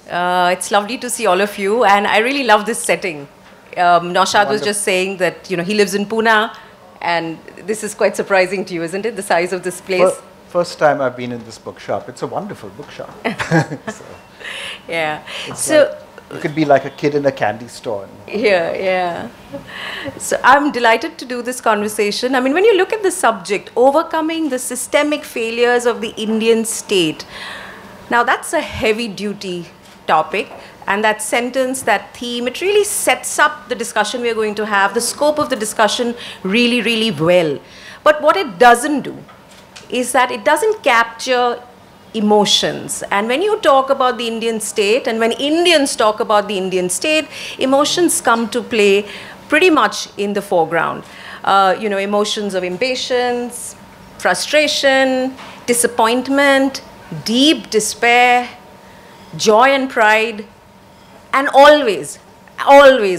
It's lovely to see all of you, and I really love this setting. Naushad was just saying that he lives in Pune, and this is quite surprising to you, isn't it? The size of this place. First time I've been in this bookshop. It's a wonderful bookshop. Yeah. So like, you could be like a kid in a candy store. Yeah. So I'm delighted to do this conversation. I mean, when you look at the subject, overcoming the systemic failures of the Indian state, now that's a heavy duty topic. And that sentence, that theme, it really sets up the discussion we're going to have, the scope of the discussion really, really well. But what it doesn't do is that it doesn't capture emotions. And when you talk about the Indian state, and when Indians talk about the Indian state, emotions come to play pretty much in the foreground. Emotions of impatience, frustration, disappointment, deep despair, joy and pride, and always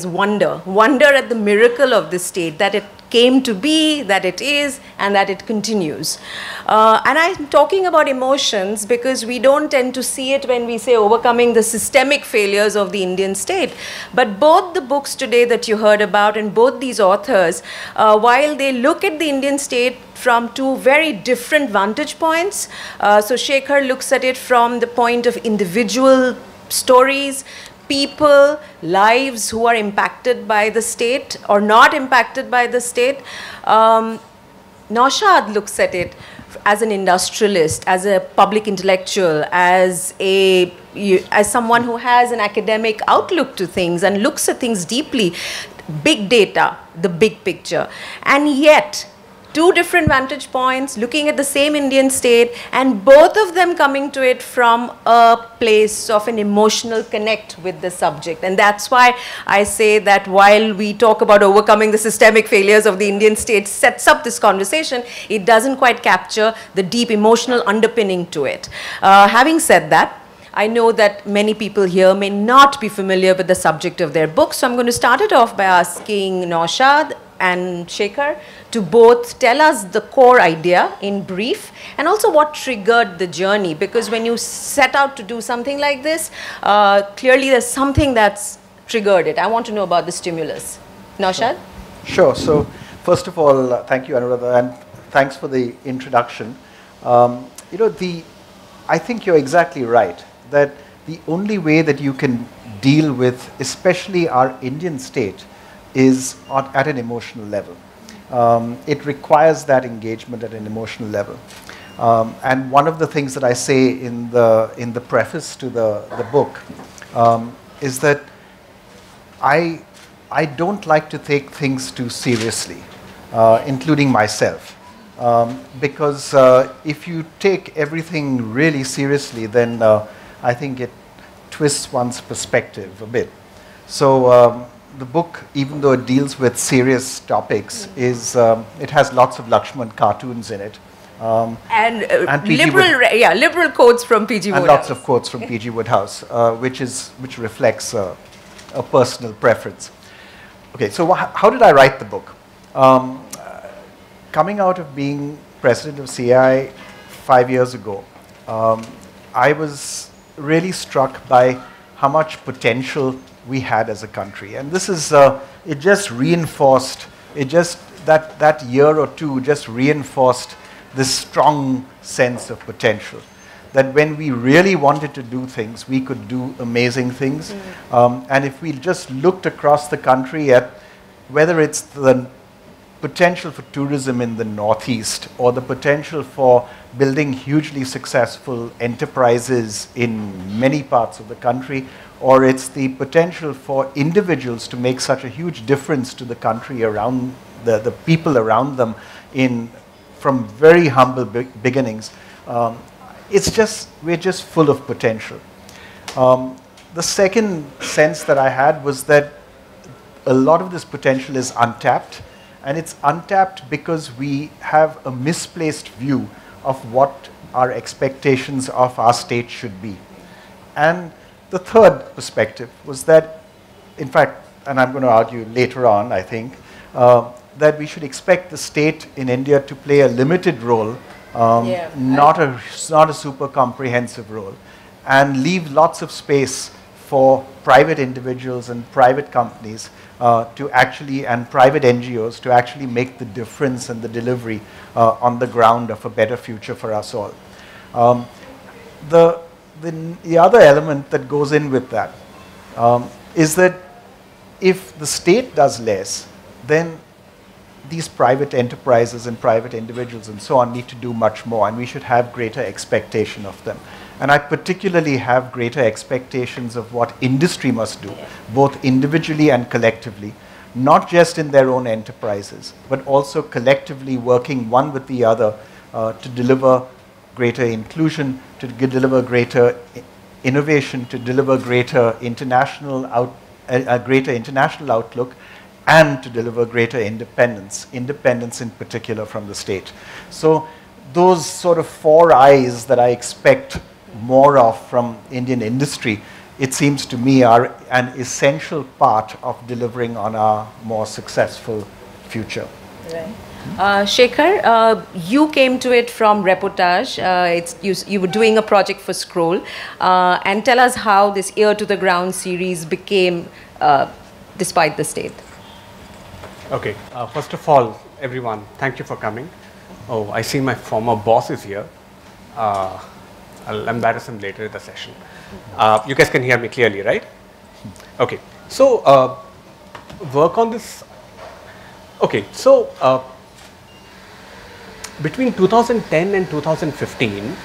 wonder at the miracle of this state, that it came to be, that it is, and that it continues. And I'm talking about emotions because we don't tend to see it when we say overcoming the systemic failures of the Indian state. But both the books today that you heard about, and both these authors, while they look at the Indian state from two very different vantage points, so Shekhar looks at it from the point of individual stories, people, lives who are impacted by the state or not impacted by the state. Naushad looks at it as an industrialist, as a public intellectual, as someone who has an academic outlook to things and looks at things deeply. Big data, the big picture. And yet, two different vantage points, looking at the same Indian state, and both of them coming to it from a place of an emotional connect with the subject. And that's why I say that while we talk about overcoming the systemic failures of the Indian state sets up this conversation, it doesn't quite capture the deep emotional underpinning to it. Having said that, I know that many people here may not be familiar with the subject of their book, so I'm going to start it off by asking Naushad and Shekhar to both tell us the core idea in brief, and also what triggered the journey, because when you set out to do something like this, clearly there's something that's triggered it. I want to know about the stimulus. Naushad? Sure. So first of all, thank you, Anuradha, and thanks for the introduction. I think you're exactly right, that the only way that you can deal with, especially our Indian state, is at an emotional level. It requires that engagement at an emotional level. And one of the things that I say in the preface to the book is that I don't like to take things too seriously, including myself. Because if you take everything really seriously, then I think it twists one's perspective a bit. So the book, even though it deals with serious topics, it has lots of Lakshman cartoons in it. And liberal quotes from P.G. Wodehouse. And lots of quotes from P.G. Wodehouse, which reflects a personal preference. Okay, so how did I write the book? Coming out of being president of CAI 5 years ago, I was really struck by how much potential we had as a country. And this is, it just reinforced, that year or two just reinforced this strong sense of potential. That when we really wanted to do things, we could do amazing things. And if we just looked across the country at whether it's the potential for tourism in the Northeast, or the potential for building hugely successful enterprises in many parts of the country, or it's the potential for individuals to make such a huge difference to the country around the people around them from very humble beginnings. We're just full of potential. The second sense that I had was that a lot of this potential is untapped, and it's untapped because we have a misplaced view of what our expectations of our state should be. And the third perspective was that, in fact, and I'm going to argue later on, I think, that we should expect the state in India to play a limited role, not a super comprehensive role, and leave lots of space for private individuals and private companies to actually, and private NGOs to actually make the difference in the delivery on the ground of a better future for us all. The other element that goes in with that is that if the state does less, then these private enterprises and private individuals and so on need to do much more, and we should have greater expectation of them. And I particularly have greater expectations of what industry must do, both individually and collectively, not just in their own enterprises, but also collectively working one with the other to deliver greater inclusion, to deliver greater innovation, to deliver greater international outlook, and to deliver greater independence in particular from the state. So those sort of 4 eyes that I expect more of from Indian industry, it seems to me, are an essential part of delivering on our more successful future. Right. Shekhar, you came to it from reportage. You were doing a project for Scroll. And tell us how this Ear to the Ground series became despite the state. Okay, first of all, everyone, thank you for coming. Oh, I see my former boss is here. I'll embarrass him later in the session. You guys can hear me clearly, right? Okay, so work on this. Okay, so between 2010 and 2015,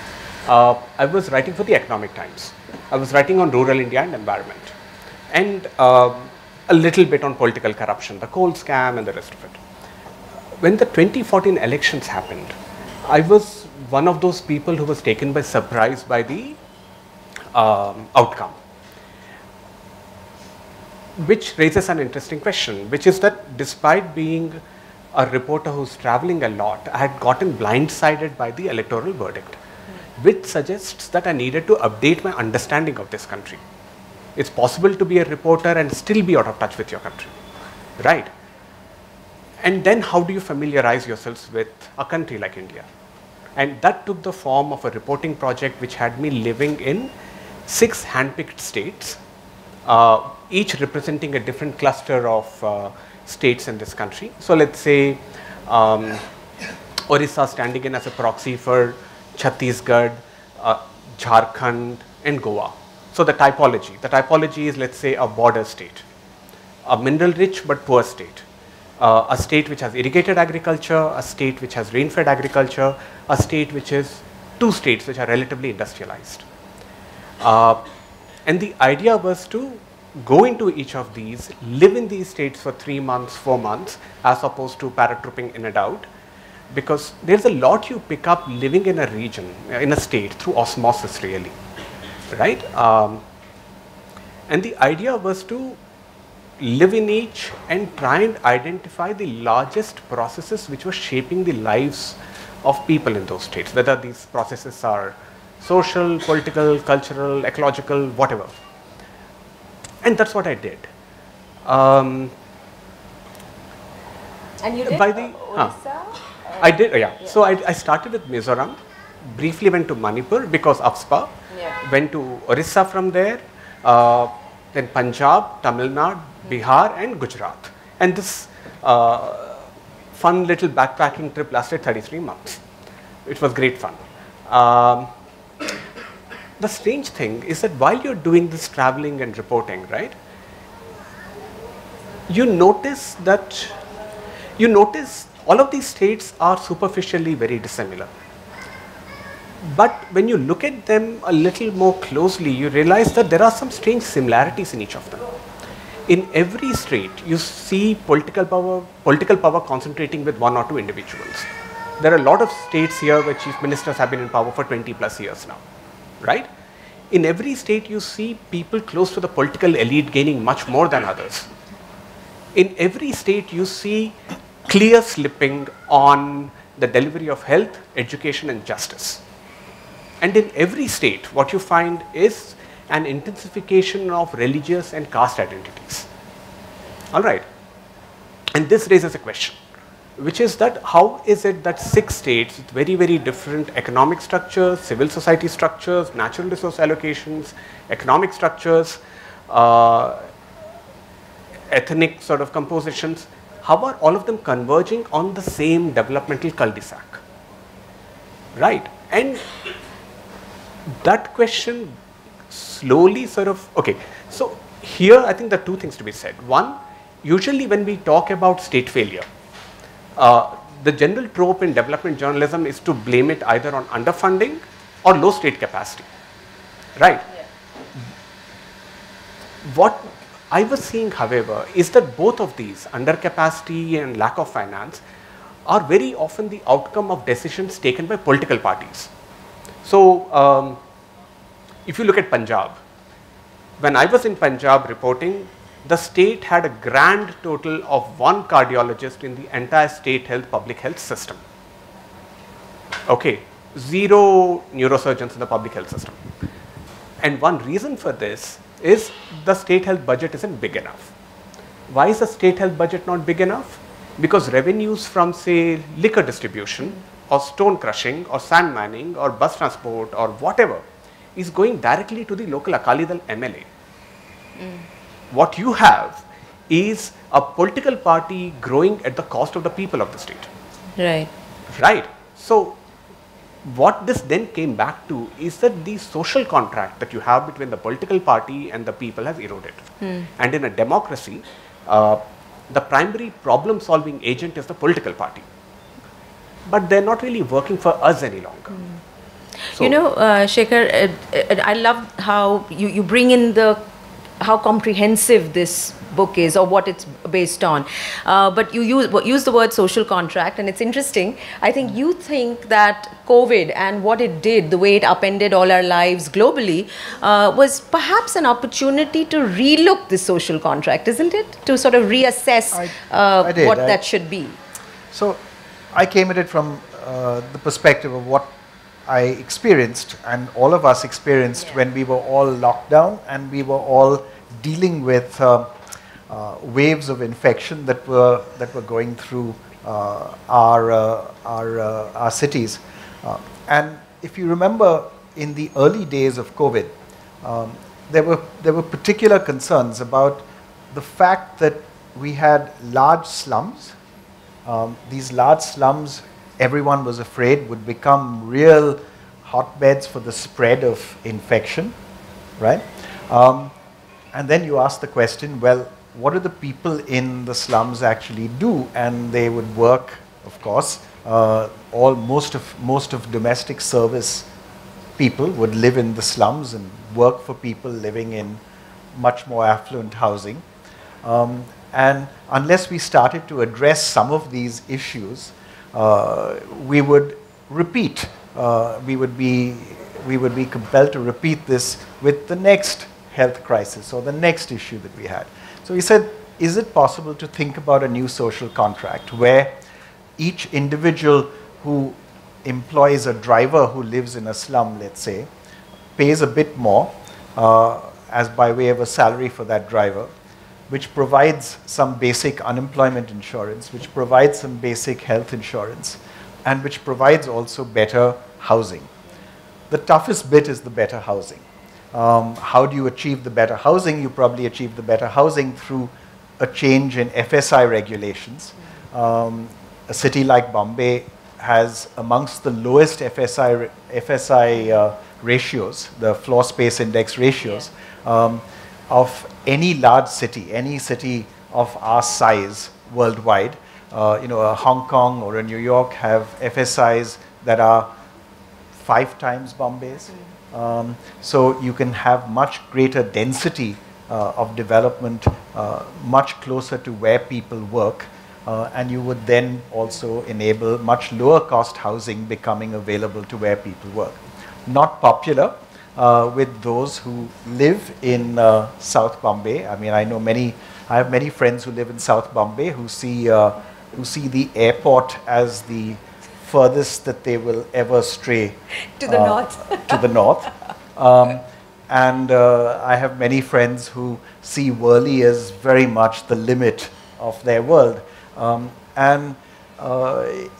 I was writing for the Economic Times. I was writing on rural India and environment, and a little bit on political corruption, the coal scam and the rest of it. When the 2014 elections happened, I was one of those people who was taken by surprise by the outcome, which raises an interesting question, which is that despite being a reporter who's traveling a lot, I had gotten blindsided by the electoral verdict, which suggests that I needed to update my understanding of this country. It's possible to be a reporter and still be out of touch with your country, right? And then how do you familiarize yourselves with a country like India? And that took the form of a reporting project which had me living in 6 handpicked states, each representing a different cluster of states in this country. So let's say Orissa standing in as a proxy for Chhattisgarh, Jharkhand and Goa. So the typology is, let's say, a border state, a mineral rich but poor state, a state which has irrigated agriculture, a state which has rain-fed agriculture, a state which is 2 states which are relatively industrialized. And the idea was to go into each of these, live in these states for 3 months, 4 months, as opposed to paratrooping in and out, because there's a lot you pick up living in a region, in a state, through osmosis really, right? And the idea was to live in each and try and identify the largest processes which were shaping the lives of people in those states, whether these processes are social, political, cultural, ecological, whatever. And that's what I did. And you did Orissa? I did, yeah. So I started with Mizoram, briefly went to Manipur because AFSPA, went to Orissa from there, then Punjab, Tamil Nadu, Bihar and Gujarat. And this fun little backpacking trip lasted 33 months. It was great fun. The strange thing is that while you're doing this traveling and reporting, right, you notice all of these states are superficially very dissimilar. But when you look at them a little more closely, you realize that there are some strange similarities in each of them. In every state, you see political power concentrating with 1 or 2 individuals. There are a lot of states here where chief ministers have been in power for 20 plus years now, right? In every state, you see people close to the political elite gaining much more than others. In every state, you see clear slipping on the delivery of health, education and justice. And in every state, what you find is an intensification of religious and caste identities. All right. And this raises a question, which is that how is it that 6 states with very, very different economic structures, civil society structures, natural resource allocations, economic structures, ethnic sort of compositions, how are all of them converging on the same developmental cul-de-sac? Right. And that question slowly sort of, okay, so here I think there are two things to be said. One, usually when we talk about state failure, the general trope in development journalism is to blame it either on underfunding or low state capacity, right? Yeah. What I was seeing, however, is that both of these, undercapacity and lack of finance, are very often the outcome of decisions taken by political parties. So, if you look at Punjab, when I was in Punjab reporting, the state had a grand total of 1 cardiologist in the entire state public health system. Okay, 0 neurosurgeons in the public health system. And one reason for this is the state health budget isn't big enough. Why is the state health budget not big enough? Because revenues from, say, liquor distribution or stone crushing or sand mining or bus transport or whatever is going directly to the local Akali Dal MLA. What you have is a political party growing at the cost of the people of the state. Right. Right. So, what this then came back to is that the social contract that you have between the political party and the people has eroded. And in a democracy, the primary problem solving agent is the political party. But they're not really working for us any longer. So, you know, Shekhar, I love how you bring in how comprehensive this book is or what it's based on. But you use the word social contract, and it's interesting. I think you think that COVID and what it did, the way it upended all our lives globally, was perhaps an opportunity to relook the social contract, isn't it? To sort of reassess what that should be. So I came at it from the perspective of what I experienced and all of us experienced when we were all locked down and we were all dealing with waves of infection that were going through our cities. And if you remember, in the early days of COVID, there were particular concerns about the fact that we had large slums. These large slums, everyone was afraid, would become real hotbeds for the spread of infection, right? And then you ask the question, well, what do the people in the slums actually do? And they would work, of course, most of domestic service people would live in the slums and work for people living in much more affluent housing. And unless we started to address some of these issues, we would repeat. We would be compelled to repeat this with the next health crisis or the next issue that we had. So we said, is it possible to think about a new social contract where each individual who employs a driver who lives in a slum, let's say, pays a bit more as by way of a salary for that driver, which provides some basic unemployment insurance, which provides some basic health insurance, and which provides also better housing. The toughest bit is the better housing. How do you achieve the better housing? You probably achieve the better housing through a change in FSI regulations. A city like Bombay has amongst the lowest FSI ratios, the floor space index ratios, of any large city, any city of our size worldwide. A Hong Kong or a New York have FSIs that are 5 times Bombay's. So you can have much greater density of development much closer to where people work, and you would then also enable much lower cost housing becoming available to where people work. Not popular with those who live in South Bombay. I mean, I have many friends who live in South Bombay who see the airport as the furthest that they will ever stray to the north. To the north. And I have many friends who see Worli as very much the limit of their world. And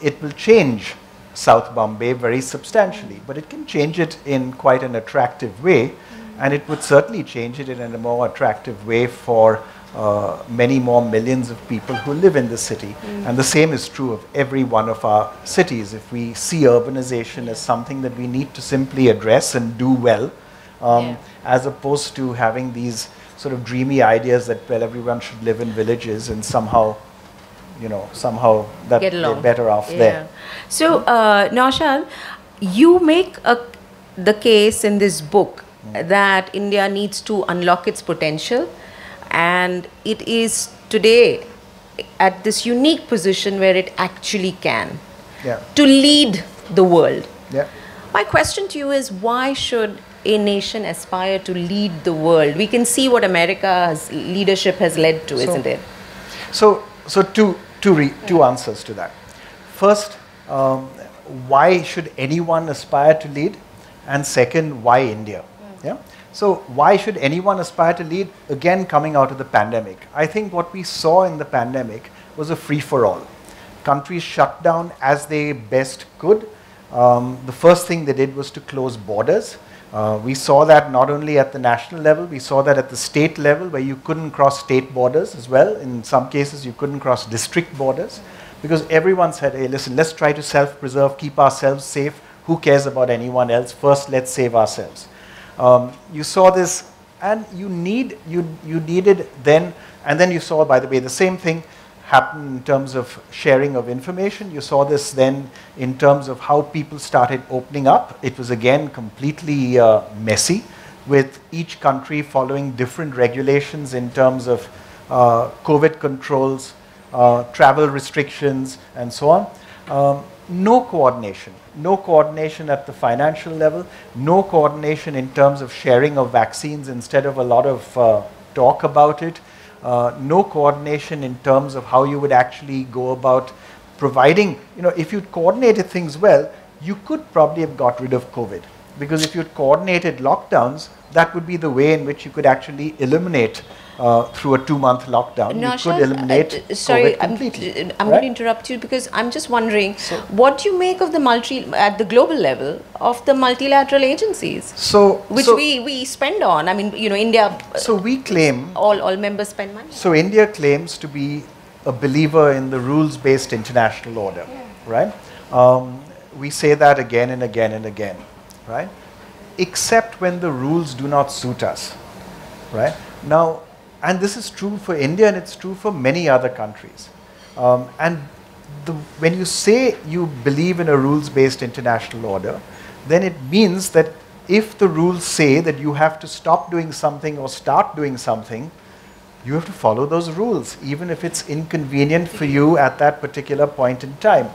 it will change South Bombay very substantially, but it can change it in quite an attractive way And it would certainly change it in a more attractive way for many more millions of people who live in the city. And the same is true of every one of our cities. If we see urbanization as something that we need to simply address and do well, as opposed to having these sort of dreamy ideas that, well, everyone should live in villages and somehow, somehow that they're better off there. So, Naushad, you make the case in this book that India needs to unlock its potential, and it is today at this unique position where it actually can to lead the world. My question to you is, why should a nation aspire to lead the world? We can see what America's leadership has led to, isn't it? So two answers to that. First, why should anyone aspire to lead? And second, why India? So why should anyone aspire to lead? Again, coming out of the pandemic. I think what we saw in the pandemic was a free-for-all. Countries shut down as they best could. The first thing they did was to close borders. We saw that not only at the national level, we saw that at the state level, where you couldn't cross state borders as well. In some cases, you couldn't cross district borders, because everyone said, hey, listen, let's try to self-preserve, keep ourselves safe. Who cares about anyone else? First, let's save ourselves. You saw this, and you needed then, and then you saw, by the way, the same thing happen in terms of sharing of information. You saw this then in terms of how people started opening up. It was again completely messy, with each country following different regulations in terms of COVID controls, travel restrictions, and so on. No coordination at the financial level, no coordination in terms of sharing of vaccines instead of a lot of talk about it, no coordination in terms of how you would actually go about providing, if you'd coordinated things well, you could probably have got rid of COVID. Because if you'd coordinated lockdowns, that would be the way in which you could actually eliminate through a 2-month lockdown. Naushad, you could eliminate COVID completely. I'm going to interrupt you because I'm just wondering, what do you make of at the global level of the multilateral agencies, which we spend on? I mean, India. So we claim all members spend money. So India claims to be a believer in the rules-based international order, right? We say that again and again and again, right? Except when the rules do not suit us, right? Now, and this is true for India, and it's true for many other countries. When you say you believe in a rules-based international order, then it means that if the rules say that you have to stop doing something or start doing something, you have to follow those rules, even if it's inconvenient for you at that particular point in time,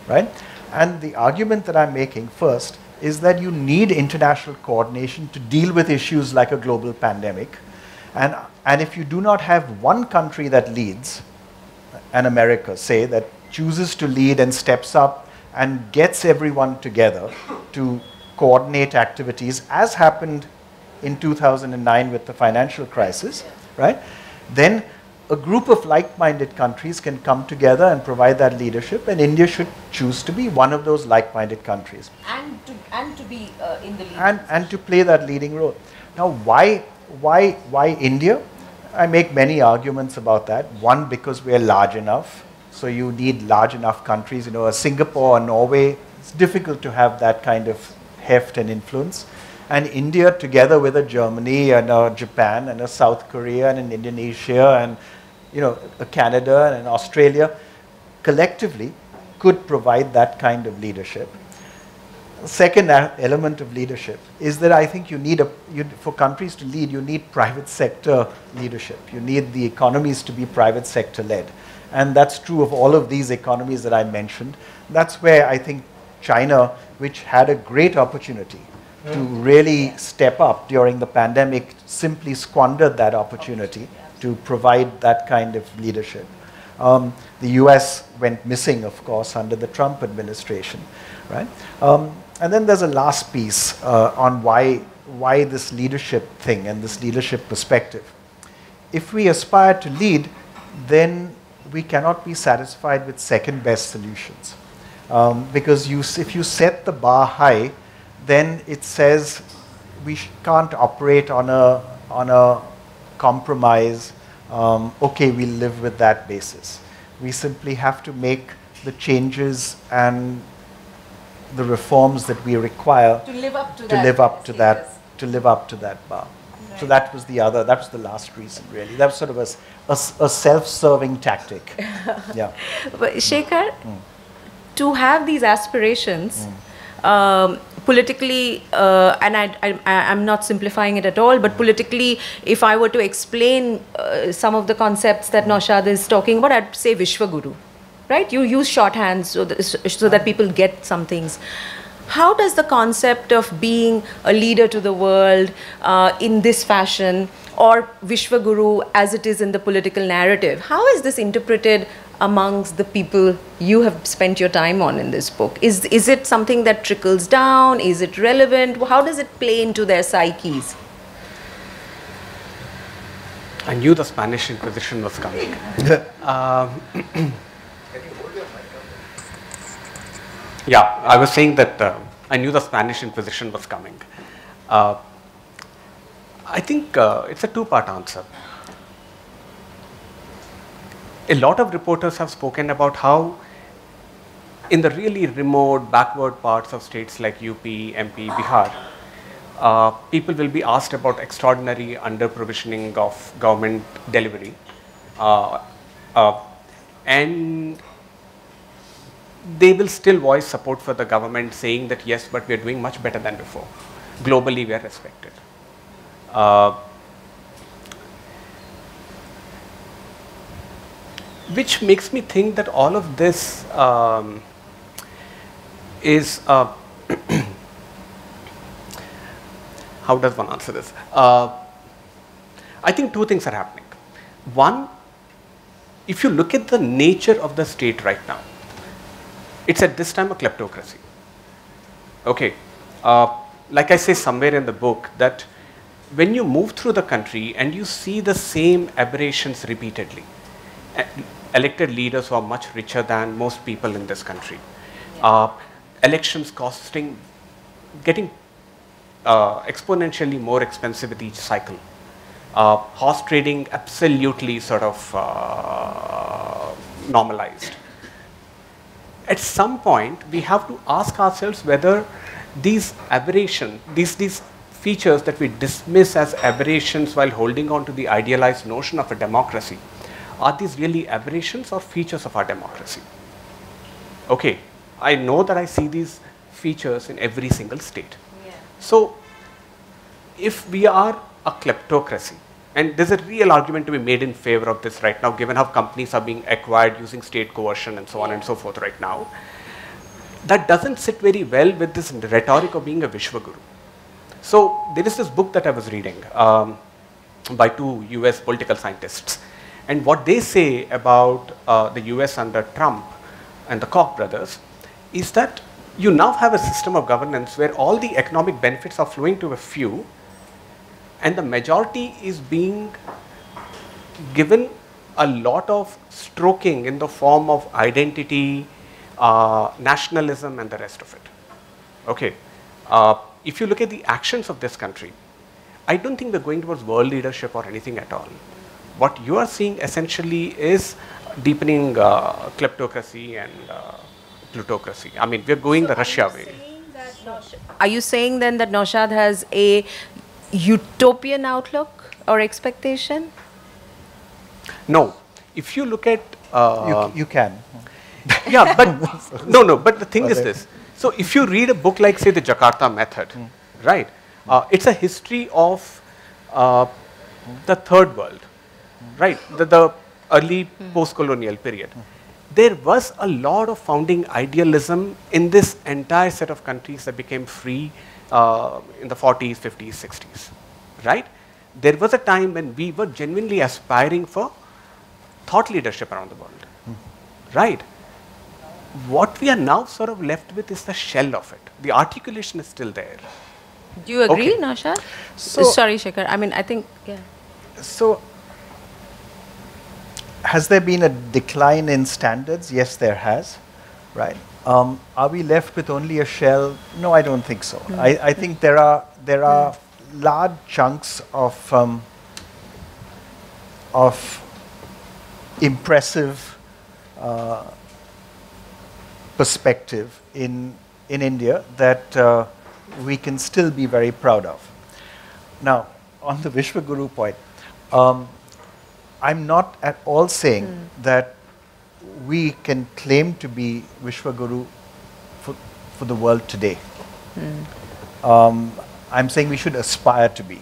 right? And the argument that I'm making first is that you need international coordination to deal with issues like a global pandemic. And if you do not have one country that leads, and America, say, that chooses to lead and steps up and gets everyone together to coordinate activities, as happened in 2009 with the financial crisis, right? Then a group of like-minded countries can come together and provide that leadership, and India should choose to be one of those like-minded countries. And to be in the lead. And to play that leading role. Now, why India? I make many arguments about that. One, because we are large enough. So you need large enough countries. A Singapore or Norway, it's difficult to have that kind of heft and influence. And India, together with a Germany and a Japan and a South Korea and an Indonesia and a Canada and an Australia, collectively could provide that kind of leadership. Second element of leadership is that I think for countries to lead, you need private sector leadership. You need the economies to be private sector led. And that's true of all of these economies that I mentioned. That's where I think China, which had a great opportunity to really step up during the pandemic, simply squandered that opportunity to provide that kind of leadership. The US went missing, of course, under the Trump administration, right? And then there's a last piece on why this leadership thing and this leadership perspective. If we aspire to lead, then we cannot be satisfied with second best solutions. Because if you set the bar high, then it says we can't operate on a compromise. Okay, we'll live with that basis. We simply have to make the changes and the reforms that we require To live up to to that. live up to that, status. to live up to that bar. So that was that was the last reason, really. That was sort of a self-serving tactic. Yeah. But Shekhar, to have these aspirations, politically, and I'm not simplifying it at all, but politically, if I were to explain some of the concepts that Naushad is talking about, I'd say Vishwaguru, right? You use shorthands so that people get some things. How does the concept of being a leader to the world in this fashion, or Vishwaguru as it is in the political narrative, how is this interpreted amongst the people you have spent your time on in this book? Is it something that trickles down? Is it relevant? How does it play into their psyches? I knew the Spanish Inquisition was coming. Yeah, I was saying that I knew the Spanish Inquisition was coming. I think it's a two-part answer. A lot of reporters have spoken about how in the really remote, backward parts of states like UP, MP, Bihar, people will be asked about extraordinary under-provisioning of government delivery. And they will still voice support for the government, saying that yes, but we are doing much better than before. Globally, we are respected. Which makes me think that all of this is, how does one answer this? I think two things are happening. One, if you look at the nature of the state right now, it's at this time a kleptocracy. Okay, like I say somewhere in the book, that when you move through the country and you see the same aberrations repeatedly, elected leaders who are much richer than most people in this country, elections costing, getting exponentially more expensive with each cycle, horse trading absolutely sort of normalized. At some point, we have to ask ourselves whether these aberrations, these features that we dismiss as aberrations while holding on to the idealized notion of a democracy, are these really aberrations or features of our democracy? Okay, I know that I see these features in every single state. Yeah. So, if we are a kleptocracy, and there's a real argument to be made in favor of this right now, given how companies are being acquired using state coercion and so on and so forth right now, that doesn't sit very well with this rhetoric of being a Vishwaguru. So, there is this book that I was reading by two US political scientists. And what they say about the US under Trump and the Koch brothers is that you now have a system of governance where all the economic benefits are flowing to a few, and the majority is being given a lot of stroking in the form of identity, nationalism, and the rest of it. Okay. If you look at the actions of this country, I don't think we're going towards world leadership or anything at all. What you are seeing essentially is deepening kleptocracy and plutocracy. I mean, we're going the Russia way. Are you saying then that Naushad has a utopian outlook or expectation? No. If you look at... you can. Yeah, but no, but the thing is this. So if you read a book like, say, the Jakarta Method, right, it's a history of the third world, right, the early post-colonial period. There was a lot of founding idealism in this entire set of countries that became free in the 40s, 50s, 60s, right? There was a time when we were genuinely aspiring for thought leadership around the world, right? What we are now sort of left with is the shell of it. The articulation is still there. Do you agree, Okay. Naushad? So- Sorry, Shekhar. I mean, I think, yeah. So, has there been a decline in standards? Yes, there has, right? Are we left with only a shell? No, I don't think so. I think there are large chunks of impressive perspective in India that we can still be very proud of. Now, on the Vishwaguru point, I'm not at all saying that we can claim to be Vishwaguru for the world today. I'm saying we should aspire to be.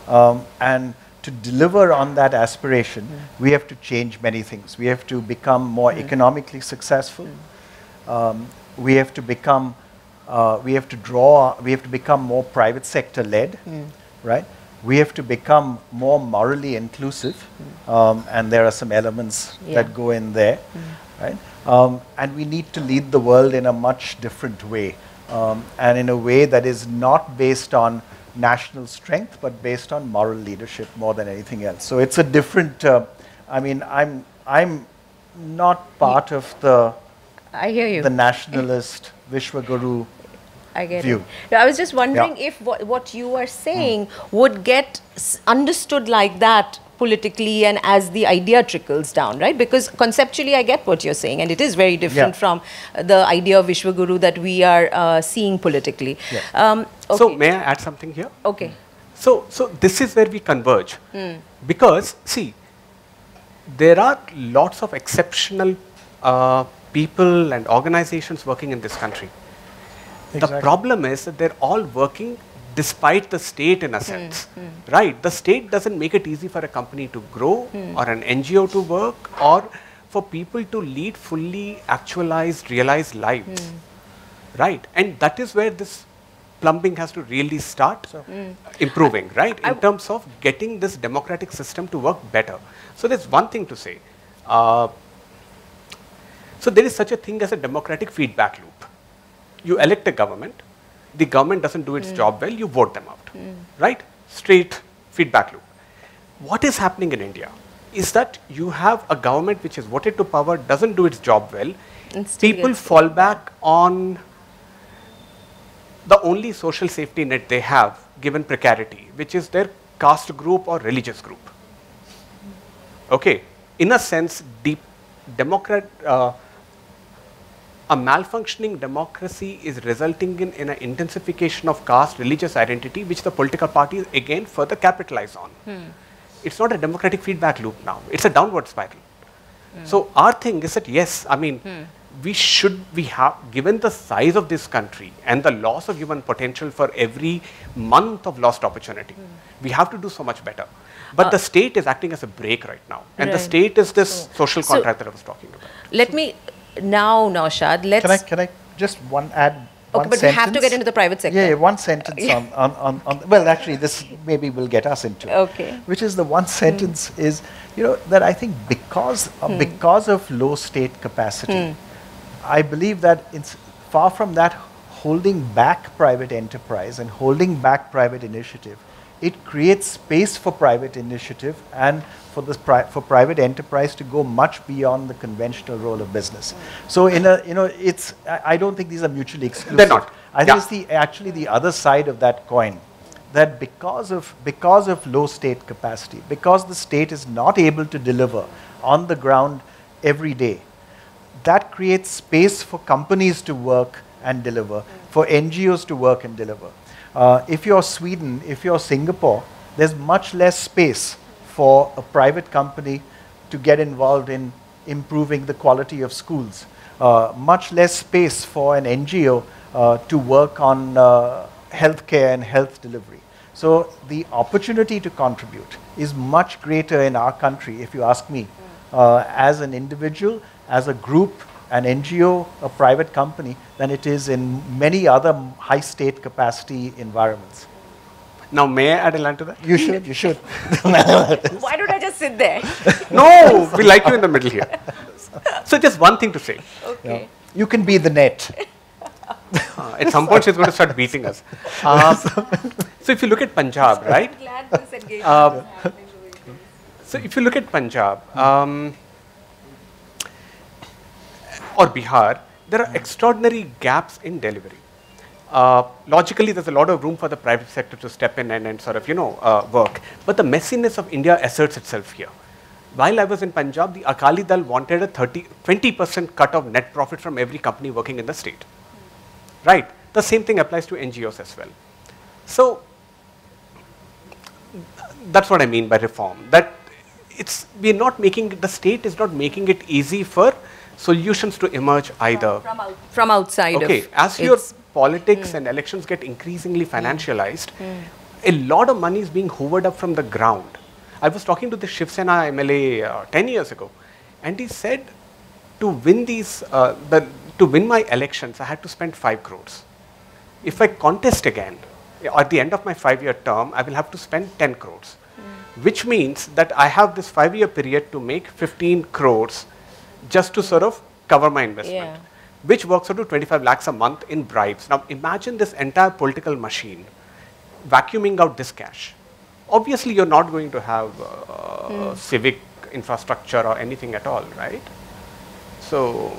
And to deliver on that aspiration, we have to change many things. We have to become more economically successful. We have to become, we have to become more private sector led, right? We have to become more morally inclusive, and there are some elements that go in there, right? And we need to lead the world in a much different way, and in a way that is not based on national strength, but based on moral leadership more than anything else. So it's a different. I mean, I'm not part of the. I hear you. The nationalist Vishwaguru I get view. it. No, I was just wondering if what you are saying would get understood like that politically and as the idea trickles down, right? Because conceptually I get what you're saying, and it is very different from the idea of Vishwaguru that we are seeing politically. Okay. So may I add something here? Okay. So this is where we converge. Because, see, there are lots of exceptional people and organizations working in this country. Exactly. The problem is that they're all working despite the state in a sense, right? The state doesn't make it easy for a company to grow or an NGO to work or for people to lead fully actualized, realized lives, right? And that is where this plumbing has to really start improving, right? In terms of getting this democratic system to work better. So there's one thing to say. So there is such a thing as a democratic feedback loop. You elect a government, the government doesn't do its job well, you vote them out, right? Straight feedback loop. What is happening in India is that you have a government which is voted to power, doesn't do its job well, people fall back on the only social safety net they have given precarity, which is their caste group or religious group. Okay, in a sense, a malfunctioning democracy is resulting in an intensification of caste, religious identity, which the political parties again further capitalize on. It's not a democratic feedback loop now, it's a downward spiral. So our thing is that yes, I mean, we have, given the size of this country and the loss of human potential for every month of lost opportunity, we have to do so much better. But the state is acting as a brake right now. And the state is this social contract that I was talking about. Let me, now Naushad, let's... Can I just add one but sentence? we have to get into the private sector. Yeah, one sentence on well, actually, this maybe will get us into it. Okay. Which is the one sentence is, you know, that I think because of low state capacity, I believe that it's far from that holding back private enterprise and holding back private initiative, it creates space for private initiative and for private enterprise to go much beyond the conventional role of business. So I don't think these are mutually exclusive. They're not. I think it's actually the other side of that coin, that because of low state capacity, because the state is not able to deliver on the ground every day, that creates space for companies to work and deliver, for NGOs to work and deliver. If you're Sweden, if you're Singapore, there's much less space for a private company to get involved in improving the quality of schools. Much less space for an NGO to work on healthcare and health delivery. So the opportunity to contribute is much greater in our country, if you ask me, as an individual, as a group, an NGO, a private company, than it is in many other high state capacity environments. Now, may I add a line to that? You should, you should. Why don't I just sit there? No, we like you in the middle here. So just one thing to say. Okay. Yeah. You can be the net. At some point, she's going to start beating us. So if you look at Punjab, right? I'm glad this engagement is happening the way it is. So if you look at Punjab or Bihar, there are extraordinary gaps in delivery. Logically, there's a lot of room for the private sector to step in and sort of, work. But the messiness of India asserts itself here. While I was in Punjab, the Akali Dal wanted a 20% cut of net profit from every company working in the state. Right? The same thing applies to NGOs as well. So, that's what I mean by reform. That the state is not making it easy for solutions to emerge either. From outside. Okay, as your politics and elections get increasingly financialized, a lot of money is being hoovered up from the ground. I was talking to the Shiv Sena MLA 10 years ago, and he said to win to win my elections, I had to spend 5 crores. If I contest again, at the end of my 5-year term, I will have to spend 10 crores, which means that I have this 5-year period to make 15 crores just to sort of cover my investment, which works out to 25 lakhs a month in bribes. Now, imagine this entire political machine vacuuming out this cash. Obviously, you're not going to have civic infrastructure or anything at all, right? So,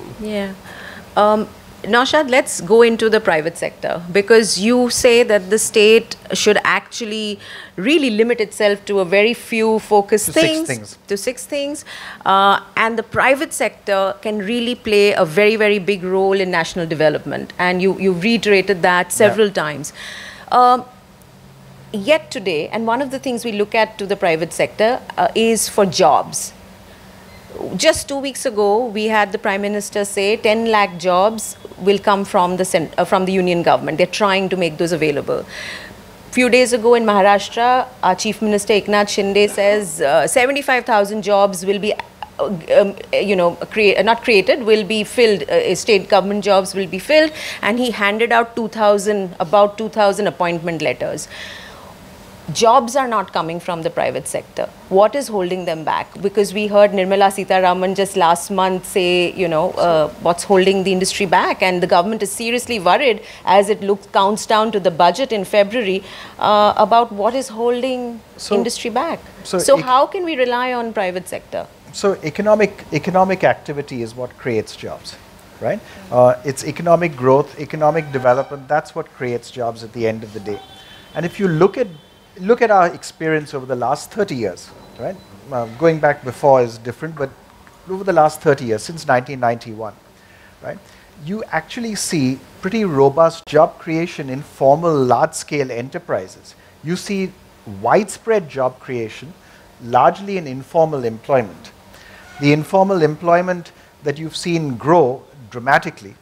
Naushad, let's go into the private sector, because you say that the state should actually really limit itself to a very few focused things. To 6 things. And the private sector can really play a very, very big role in national development. And you reiterated that several times. Yet today, and one of the things we look at to the private sector is for jobs. Just 2 weeks ago, we had the Prime Minister say 10 lakh jobs will come from the Union government. They're trying to make those available. Few days ago in Maharashtra, our Chief Minister Eknath Shinde says 75,000 jobs will be will be filled, state government jobs will be filled, and he handed out about 2,000 appointment letters. Jobs are not coming from the private sector. What is holding them back? Because we heard Nirmala Sitharaman just last month say, what's holding the industry back, and the government is seriously worried as it counts down to the budget in February about what is holding industry back. So how can we rely on private sector? So economic activity is what creates jobs, right? It's economic growth, economic development. That's what creates jobs at the end of the day. And if you look at our experience over the last 30 years, right? Going back before is different, but over the last 30 years, since 1991, right? You actually see pretty robust job creation in formal large-scale enterprises. You see widespread job creation, largely in informal employment. The informal employment that you've seen grow dramatically,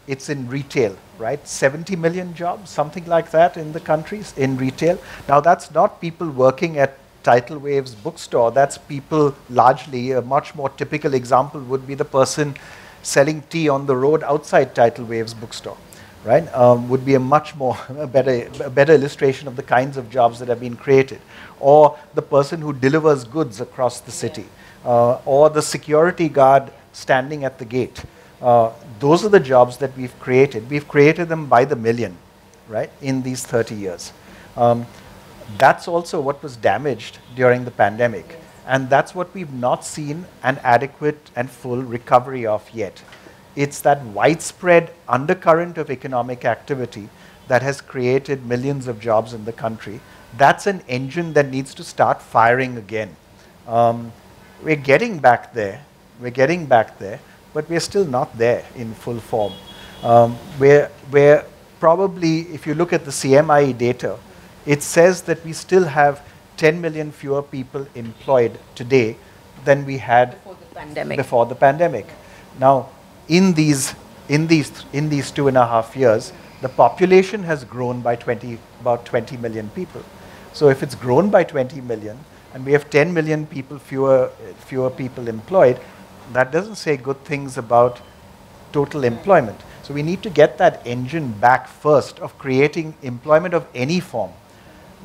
it's in retail, right? 70 million jobs, something like that in the countries in retail. Now that's not people working at Tidal Wave's bookstore. That's people largely, a much more typical example would be the person selling tea on the road outside Tidal Wave's bookstore, right? Would be a much more, a better illustration of the kinds of jobs that have been created. Or the person who delivers goods across the city. Or the security guard standing at the gate. Those are the jobs that we've created. We've created them by the million, right, in these 30 years. That's also what was damaged during the pandemic. And that's what we've not seen an adequate and full recovery of yet. It's that widespread undercurrent of economic activity that has created millions of jobs in the country. That's an engine that needs to start firing again. We're getting back there. But we're still not there in full form. We're probably, if you look at the CMI data, it says that we still have 10 million fewer people employed today than we had before the pandemic. Now, in these 2.5 years, the population has grown by about 20 million people. So if it's grown by 20 million, and we have 10 million people fewer people employed, that doesn't say good things about total employment. So we need to get that engine back first of creating employment of any form.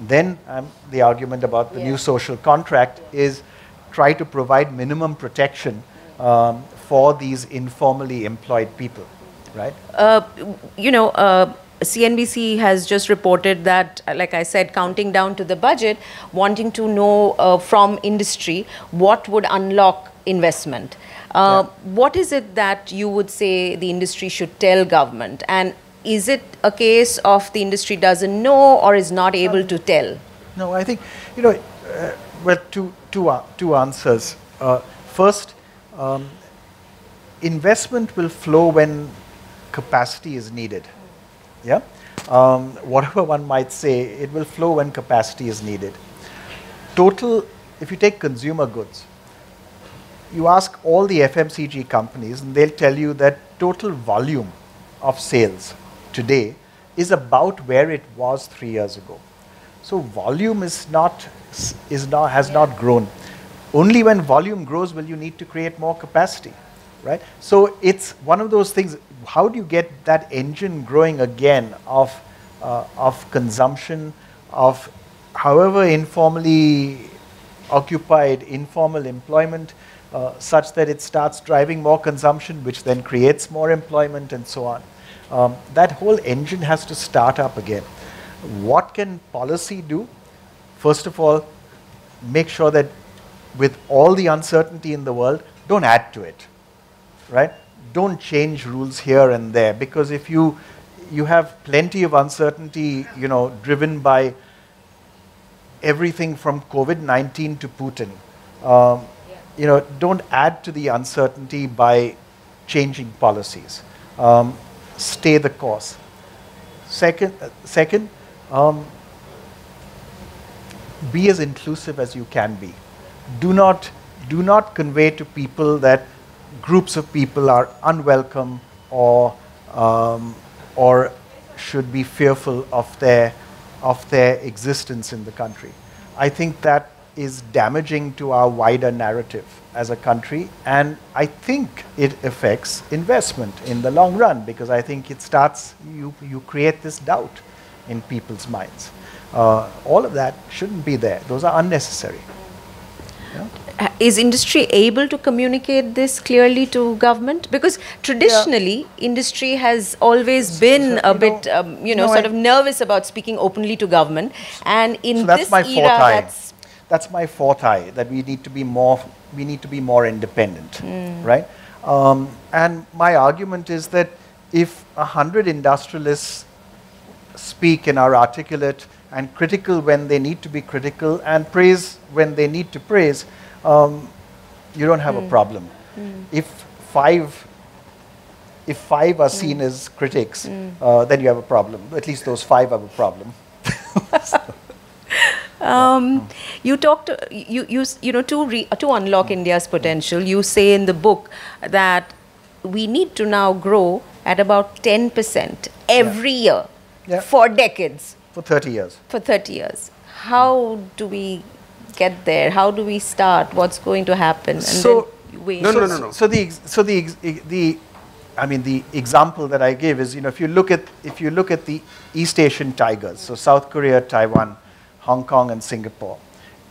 Then the argument about the new social contract is try to provide minimum protection for these informally employed people, right? CNBC has just reported that, like I said, counting down to the budget, wanting to know from industry what would unlock investment. What is it that you would say the industry should tell government? And is it a case of the industry doesn't know or is not able to tell? No, I think, well, two answers. First, investment will flow when capacity is needed. Yeah? Whatever one might say, it will flow when capacity is needed. If you take consumer goods, you ask all the FMCG companies and they'll tell you that total volume of sales today is about where it was 3 years ago. So volume has not grown. Only when volume grows will you need to create more capacity, right? So it's one of those things. How do you get that engine growing again of consumption, of however informally occupied, informal employment, such that it starts driving more consumption, which then creates more employment and so on. That whole engine has to start up again. What can policy do? First of all, make sure that with all the uncertainty in the world, don't add to it, right? Don't change rules here and there, because if you have plenty of uncertainty, driven by everything from COVID-19 to Putin. Don't add to the uncertainty by changing policies. Stay the course. Second, be as inclusive as you can be. Do not convey to people that groups of people are unwelcome or should be fearful of their existence in the country. I think that is damaging to our wider narrative as a country, and I think it affects investment in the long run, because I think it starts, you create this doubt in people's minds. All of that shouldn't be there. Those are unnecessary. Yeah? Is industry able to communicate this clearly to government? Because traditionally, industry has always been a bit, sort of nervous about speaking openly to government. And in this era, that's my forte. That we need to be more independent, right? And my argument is that if 100 industrialists speak and are articulate and critical when they need to be critical and praise when they need to praise, you don't have a problem. If five are seen as critics, then you have a problem. At least those 5 have a problem. You talked, to unlock India's potential, you say in the book that we need to now grow at about 10% every year for decades. For 30 years. For 30 years. How do we get there? How do we start? What's going to happen? And so no. So the example that I give is, if you look at the East Asian tigers, so South Korea, Taiwan, Hong Kong, and Singapore,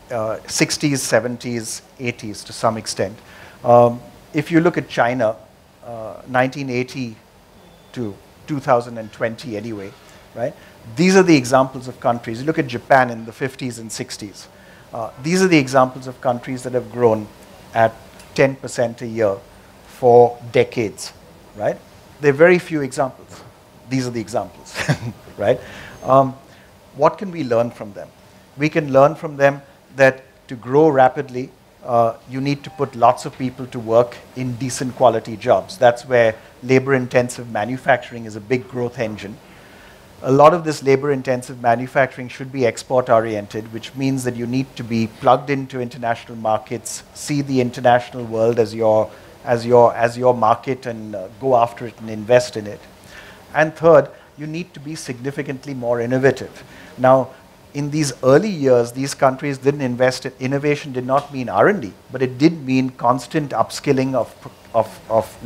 60s, 70s, 80s to some extent. If you look at China, 1980 to 2020 anyway, right? These are the examples of countries. You look at Japan in the 50s and 60s. These are the examples of countries that have grown at 10% a year for decades, right? There are very few examples. These are the examples, right? What can we learn from them? We can learn from them that to grow rapidly, you need to put lots of people to work in decent quality jobs. That's where labor-intensive manufacturing is a big growth engine. A lot of this labor-intensive manufacturing should be export-oriented, which means that you need to be plugged into international markets, see the international world as your market, and go after it and invest in it. And third, you need to be significantly more innovative. Now, in these early years, these countries didn't invest in innovation. Did not mean R&D, but it did mean constant upskilling of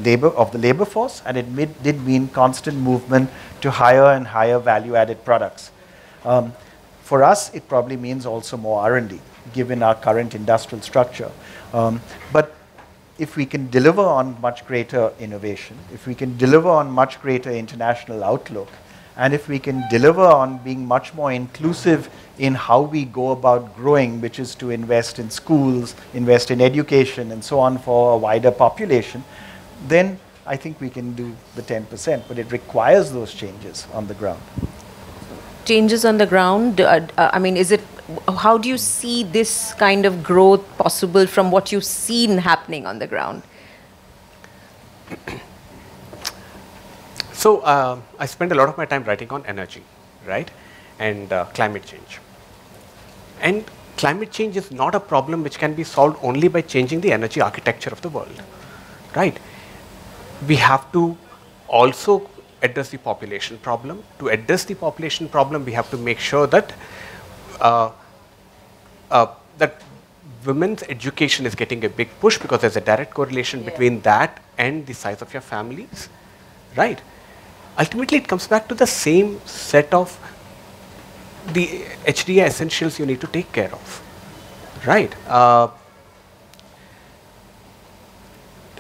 the labor force, and it did mean constant movement to higher and higher value-added products. For us, it probably means also more R&D, given our current industrial structure. But if we can deliver on much greater innovation, if we can deliver on much greater international outlook, and if we can deliver on being much more inclusive in how we go about growing, which is to invest in schools, invest in education, and so on for a wider population, then I think we can do the 10%, but it requires those changes on the ground. Changes on the ground, I mean, how do you see this kind of growth possible from what you've seen happening on the ground? So I spend a lot of my time writing on energy, right, and climate change. And climate change is not a problem which can be solved only by changing the energy architecture of the world, right? We have to also address the population problem. To address the population problem, we have to make sure that that women's education is getting a big push, because there's a direct correlation between that and the size of your families, right? Ultimately, it comes back to the same set of the HDI essentials you need to take care of, right?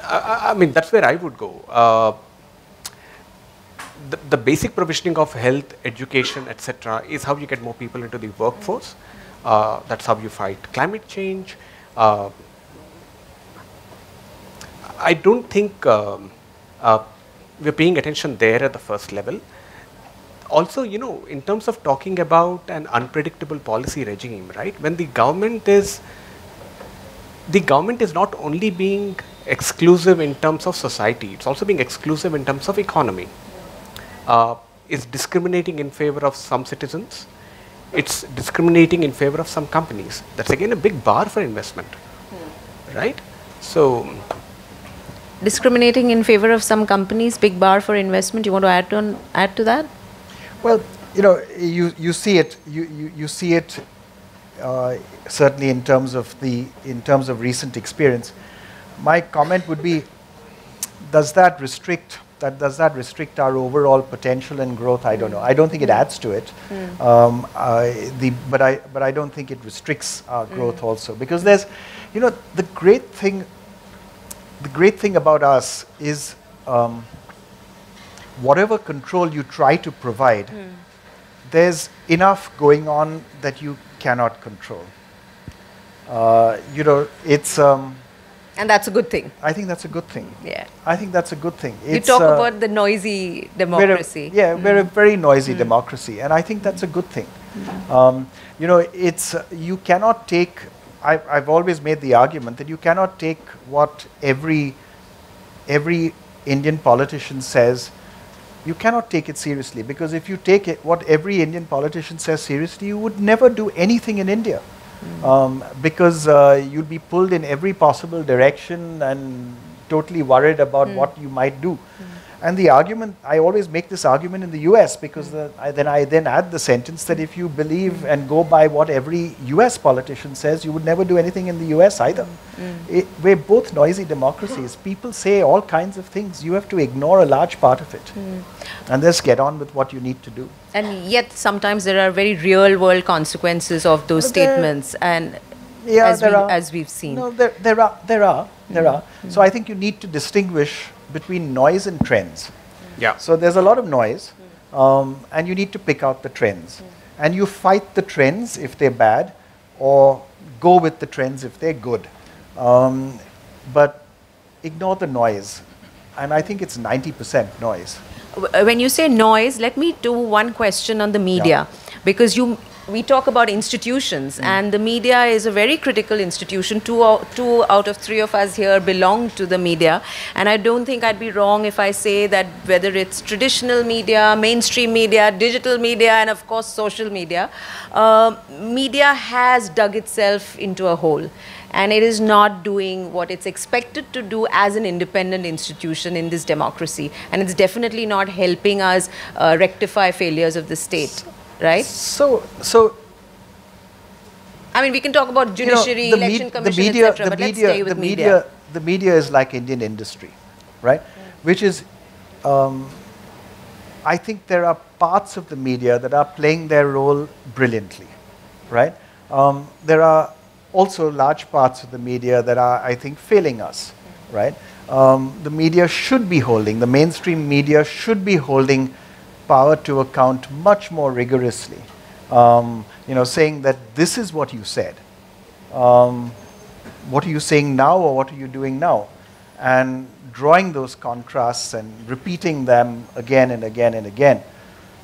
I mean, that's where I would go. The basic provisioning of health, education, etc., is how you get more people into the workforce. That's how you fight climate change. I don't think we're paying attention there at the first level. Also, you know, in terms of talking about an unpredictable policy regime, right? When the government is not only being exclusive in terms of society, it's also being exclusive in terms of economy. It's discriminating in favor of some citizens. It's discriminating in favor of some companies. That's again a big bar for investment, right? So, Discriminating in favor of some companies, big bar for investment. You want to add to that? Well, you know, you see it. You see it certainly in terms of recent experience. My comment would be: does that restrict our overall potential and growth? I don't know. I don't think it adds to it. But I don't think it restricts our growth also, because there's, you know, the great thing about us is whatever control you try to provide, there's enough going on that you cannot control. You know, it's. And that's a good thing. I think that's a good thing. Yeah. I think that's a good thing. You talk about the noisy democracy. We're a very noisy democracy, and I think that's a good thing. You know, it's you cannot take. I've always made the argument that you cannot take what every Indian politician says. You cannot take it seriously, because if you take it, what every Indian politician says seriously, you would never do anything in India. Because you'll be pulled in every possible direction and totally worried about what you might do. And the argument, I always make this argument in the US, because I then add the sentence that if you believe and go by what every US politician says, you would never do anything in the US either. We're both noisy democracies. People say all kinds of things. You have to ignore a large part of it. And just get on with what you need to do. And yet sometimes there are very real world consequences of those statements, and as we've seen. No, there are. So I think you need to distinguish between noise and trends. yeah. So there's a lot of noise, and you need to pick out the trends. And you fight the trends if they're bad, or go with the trends if they're good. But ignore the noise. And I think it's 90% noise. When you say noise, let me do one question on the media, because we talk about institutions, and the media is a very critical institution. Two out of three of us here belong to the media, and I don't think I'd be wrong if I say that whether it's traditional media, mainstream media, digital media, and of course social media, media has dug itself into a hole. And it is not doing what it's expected to do as an independent institution in this democracy. And it's definitely not helping us rectify failures of the state, right? So I mean, we can talk about judiciary, election commission, etc., but let's stay with media. The media is like Indian industry, right? Which is, I think there are parts of the media that are playing their role brilliantly, right? There are also large parts of the media that are, I think, failing us, right? The media should be holding, the mainstream media should be holding power to account much more rigorously. Saying that this is what you said. What are you saying now, or what are you doing now? and drawing those contrasts and repeating them again and again and again.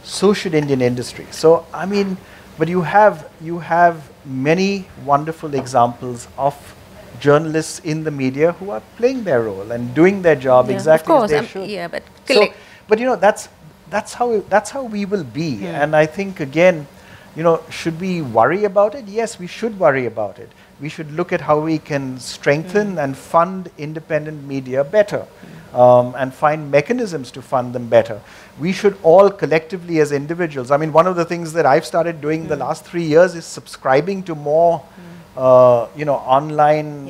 So should Indian industry. So, I mean, but you have many wonderful examples of journalists in the media who are playing their role and doing their job exactly as they should. Yeah, but So, but you know, that's how we will be. And I think again, you know, should we worry about it? Yes, we should worry about it. We should look at how we can strengthen and fund independent media better, and find mechanisms to fund them better. We should all collectively as individuals, I mean, one of the things that I've started doing the last 3 years is subscribing to more, you know, online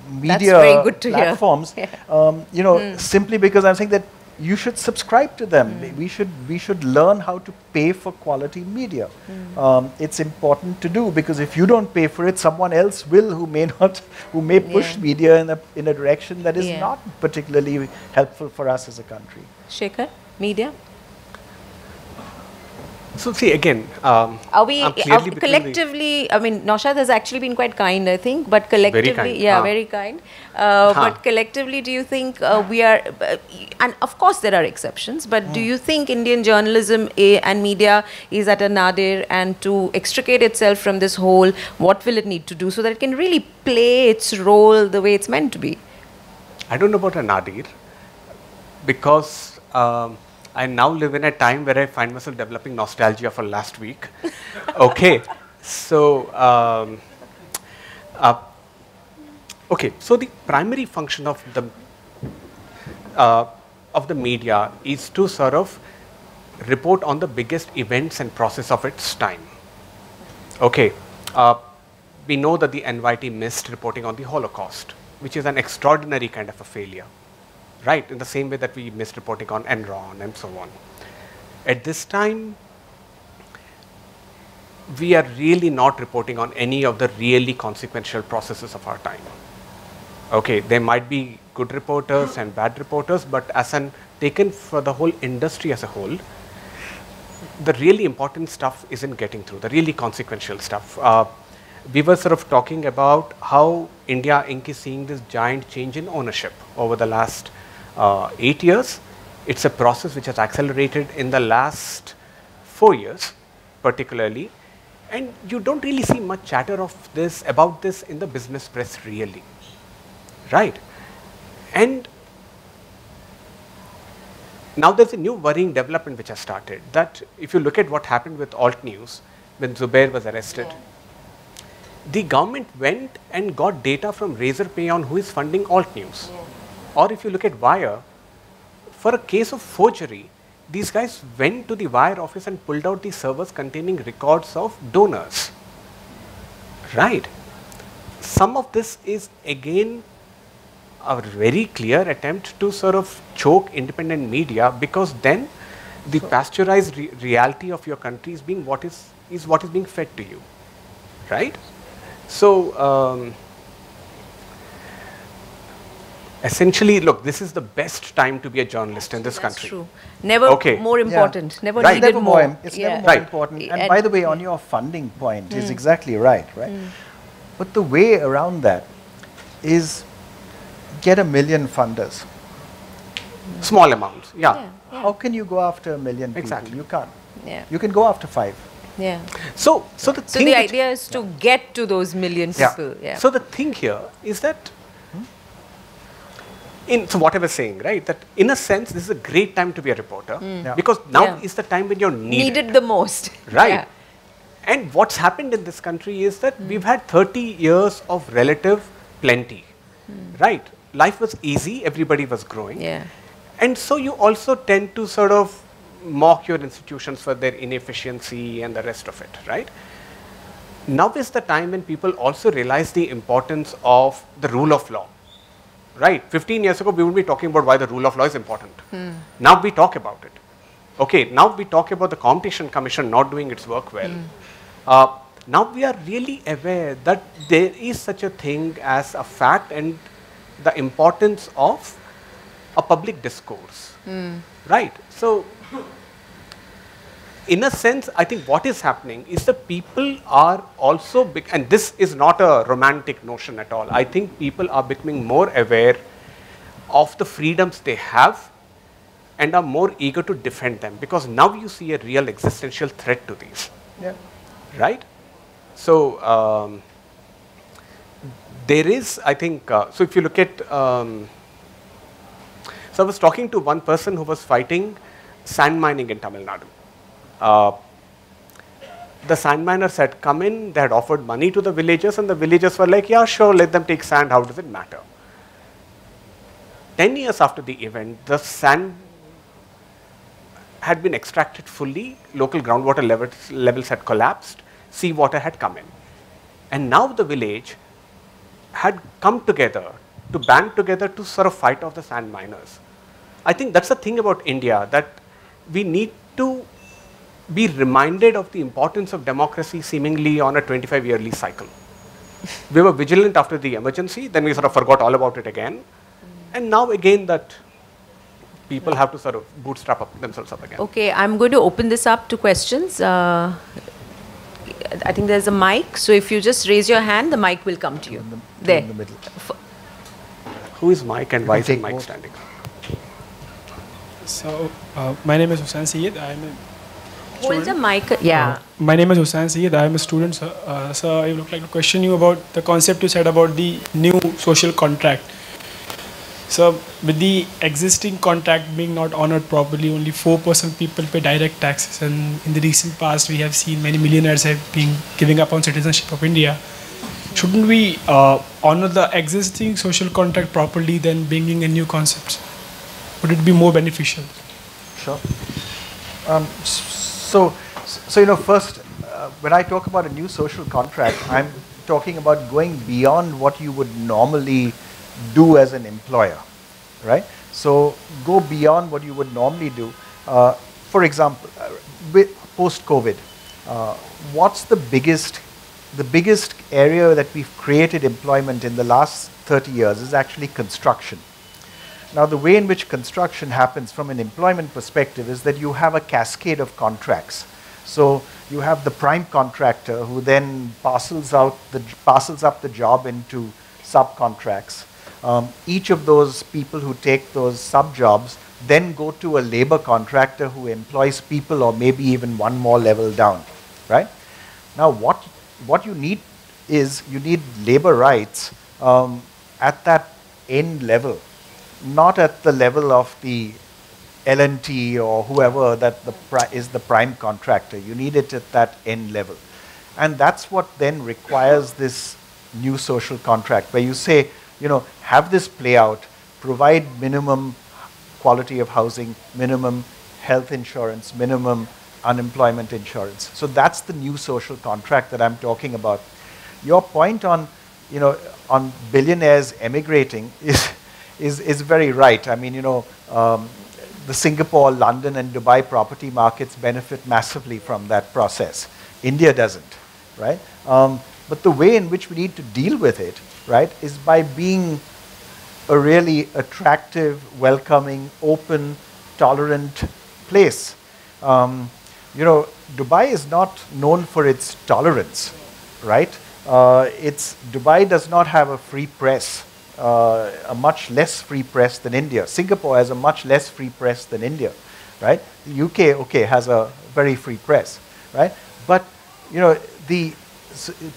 media very good to hear. platforms, you know, simply because I'm saying that you should subscribe to them. We should learn how to pay for quality media. It's important to do, because if you don't pay for it, someone else will, who may push media in a direction that is not particularly helpful for us as a country. Shekhar, media? So see, again, Are we collectively? I mean, Naushad has actually been quite kind, I think, but collectively, kind. very kind. But collectively, do you think we are? And of course, there are exceptions. But do you think Indian journalism and media is at a nadir? And to extricate itself from this hole, what will it need to do so that it can really play its role the way it's meant to be? I don't know about a nadir, because I now live in a time where I find myself developing nostalgia for last week. Okay, so okay, so the primary function of the media is to sort of report on the biggest events and process of its time. Okay, we know that the NYT missed reporting on the Holocaust, which is an extraordinary kind of a failure. Right, in the same way that we missed reporting on Enron and so on. At this time, we are really not reporting on any of the really consequential processes of our time. Okay, there might be good reporters and bad reporters, but taken for the whole industry as a whole, the really important stuff isn't getting through, the really consequential stuff. We were sort of talking about how India Inc. is seeing this giant change in ownership over the last 8 years. It's a process which has accelerated in the last 4 years, particularly, and you don't really see much chatter about this in the business press, really, right? And now there's a new worrying development which has started. That if you look at what happened with Alt News when Zubair was arrested, the government went and got data from Razorpay on who is funding Alt News. Or if you look at Wire, for a case of forgery, these guys went to the Wire office and pulled out the servers containing records of donors. Right. Some of this is again a very clear attempt to sort of choke independent media, because then the pasteurized reality of your country is being what is being fed to you. Right. So essentially, look, this is the best time to be a journalist in this country. True. Never more important. Never needed more. It's never more important. And by the way, on your funding point, is exactly right, right? But the way around that is get 1 million funders. Small amounts, yeah. How can you go after 1 million people? Exactly. You can't. Yeah. You can go after 5. Yeah. So the idea is to get to those million people. Yeah. So the thing here is that, so what I was saying, right, that in a sense, this is a great time to be a reporter, because now is the time when you're needed the most. Right. Yeah. And what's happened in this country is that we've had 30 years of relative plenty, right? Life was easy, everybody was growing. Yeah. And so you also tend to sort of mock your institutions for their inefficiency and the rest of it, right? Now is the time when people also realize the importance of the rule of law, right? 15 years ago, we would be talking about why the rule of law is important. Now we talk about it. Okay, now we talk about the Competition Commission not doing its work well. Now we are really aware that there is such a thing as a fact and the importance of a public discourse, right? So, in a sense, I think what is happening is that people are also, and this is not a romantic notion at all, I think people are becoming more aware of the freedoms they have and are more eager to defend them, because now you see a real existential threat to these. Yeah. Right? So there is, I think, so if you look at, so I was talking to one person who was fighting sand mining in Tamil Nadu. The sand miners had come in, they had offered money to the villagers, and the villagers were like, yeah, sure, let them take sand, how does it matter? 10 years after the event, the sand had been extracted fully, local groundwater levels had collapsed, seawater had come in. And now the village had come together, to band together to sort of fight off the sand miners. I think that's the thing about India, that we need to be reminded of the importance of democracy seemingly on a 25-yearly cycle. We were vigilant after the emergency, then we sort of forgot all about it again. And now again that people have to sort of bootstrap themselves up again. Okay, I'm going to open this up to questions. I think there's a mic, so if you just raise your hand, the mic will come to you. There. In the middle. Who is Mike and why is Mike standing up? So, my name is Hussain Syed. I am a Hold the mic. Yeah. my name is Hussain Syed. I am a student, sir. Sir, I would like to question you about the concept you said about the new social contract. So, with the existing contract being not honored properly, only 4% people pay direct taxes, and in the recent past, we have seen many millionaires have been giving up on citizenship of India. Shouldn't we honor the existing social contract properly than bringing in new concepts? Would it be more beneficial? Sure. So you know, first, when I talk about a new social contract, I'm talking about going beyond what you would normally do as an employer, right? So go beyond what you would normally do. For example, post-COVID, what's the biggest area that we've created employment in the last 30 years is actually construction. Now, the way in which construction happens from an employment perspective is that you have a cascade of contracts. So you have the prime contractor who then parcels up the job into subcontracts. Each of those people who take those sub-jobs then go to a labor contractor who employs people, or maybe even one more level down, right? Now, what you need is you need labor rights at that end level, not at the level of the L&T or whoever that is the prime contractor. You need it at that end level. And that's what then requires this new social contract, where you say, you know, have this play out, provide minimum quality of housing, minimum health insurance, minimum unemployment insurance. So that's the new social contract that I'm talking about. Your point on, you know, on billionaires emigrating is very right. I mean, you know, the Singapore, London, and Dubai property markets benefit massively from that process. India doesn't, right? But the way in which we need to deal with it, right, is by being a really attractive, welcoming, open, tolerant place. You know, Dubai is not known for its tolerance, right? Dubai does not have a free press, a much less free press than India. Singapore has a much less free press than India, right? The UK, okay, has a very free press, right? But, you know,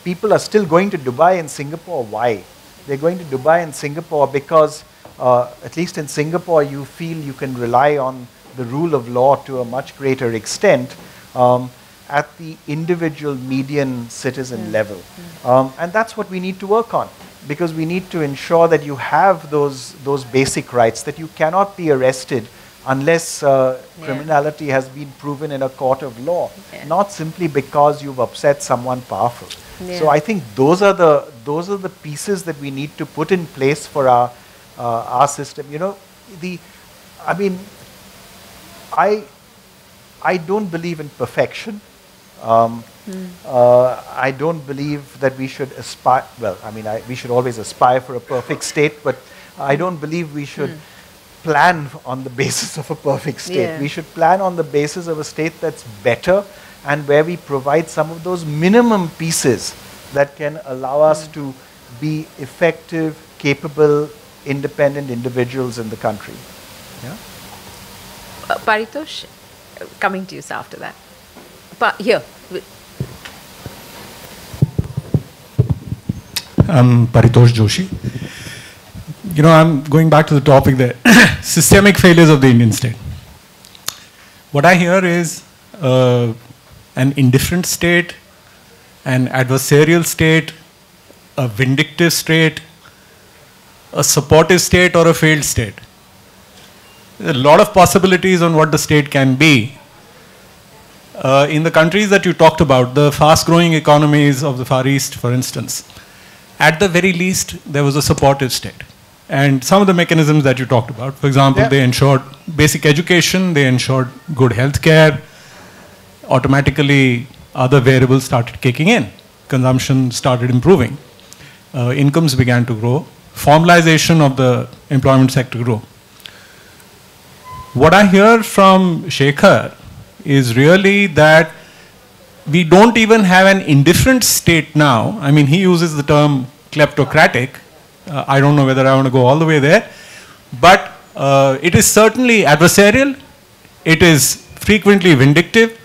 people are still going to Dubai and Singapore. Why? They're going to Dubai and Singapore because, at least in Singapore, you feel you can rely on the rule of law to a much greater extent at the individual median citizen level. And that's what we need to work on, because we need to ensure that you have those basic rights, that you cannot be arrested unless criminality has been proven in a court of law, not simply because you've upset someone powerful. So I think those are the pieces that we need to put in place for our system. You know, I mean, I don't believe in perfection. I don't believe that we should aspire, well, I mean, we should always aspire for a perfect state, but I don't believe we should plan on the basis of a perfect state. We should plan on the basis of a state that's better, and where we provide some of those minimum pieces that can allow us to be effective, capable, independent individuals in the country. Yeah? Paritosh, coming to you sir, after that. Here. I'm Paritosh Joshi. You know, I'm going back to the topic there. Systemic failures of the Indian state. What I hear is an indifferent state, an adversarial state, a vindictive state, a supportive state, or a failed state. There are a lot of possibilities on what the state can be. In the countries that you talked about, the fast-growing economies of the Far East, for instance, at the very least, there was a supportive state. And some of the mechanisms that you talked about, for example, they ensured basic education, they ensured good health care, automatically other variables started kicking in. Consumption started improving. Incomes began to grow. Formalization of the employment sector grew. What I hear from Shekhar is really that we don't even have an indifferent state now. I mean, he uses the term kleptocratic. I don't know whether I want to go all the way there. But it is certainly adversarial. It is frequently vindictive.